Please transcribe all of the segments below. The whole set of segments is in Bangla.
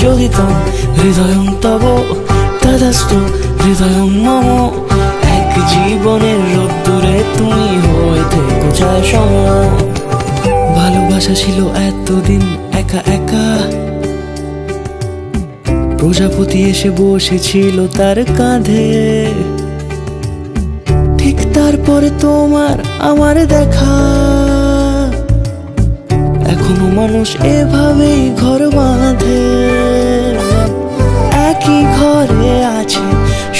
চলিতং হৃদয়ং তব তদাস্তু হৃদয়ং মম। এক জীবনের রোদ্দুরে তুমি হয়ে থেকো ছায়া সম। ভালোবাসা ছিল এতদিন একা একা, প্রজাপতি এসে বসেছিল তার কাঁধে। ঠিক তারপরে তোমার আমার দেখা, এখনো মানুষ এভাবেই ঘর বাঁধে। একই ঘরে আছে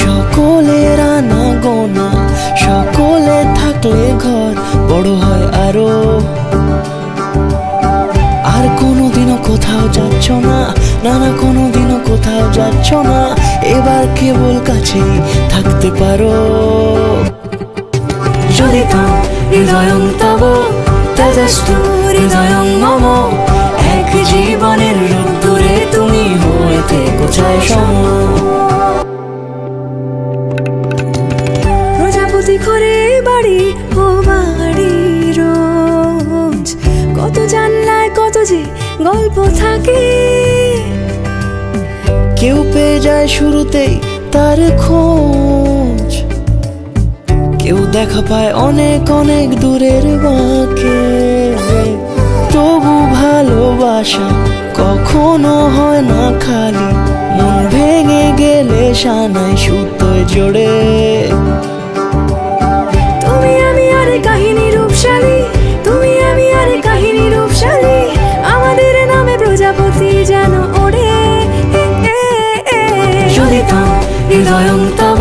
সকলের আনা গোনা, সকলে থাকলে ঘর বড় হয় আরো। আর কোনোদিনও কোথাও যাচ্ছ না, না না কোনোদিনও কোথাও যাচ্ছ না, এবার কেবল কাছেই থাকতে পারো। চলিতং হৃদয়ং তব তদাস্তু হৃদয়ং মম। এক জীবনের রোদ্দুরে তুমি হয়ে থেকো ছায়া সম। প্রজাপতি ঘরে বাড়ি ও বাড়ি রোজ, কত জানলায় কত যে গল্প থাকে। কেউ পেয়ে যায় শুরুতেই তার খোঁজ, কেউ দেখা পায় অনেক অনেক দূরের বাঁকে। তবু ভালোবাসা কখনো হয় না খালি, মন ভেঙে গেলে সানাই সুতোয় জোড়ে। তুমি আমি আর কাহিনী রূপশালী, তুমি আমি আর কাহিনী রূপশালী, আমাদের নামে প্রজাপতি যেন ওড়ে। চলিতং হৃদয়ং তব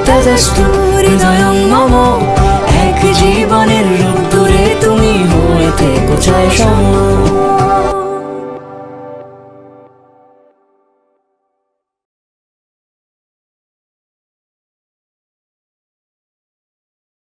তদাস্তু হৃদয়ং মম। এক জীবনের রোদ্দুরে তুমি হয়ে থেকো ছায়া সম।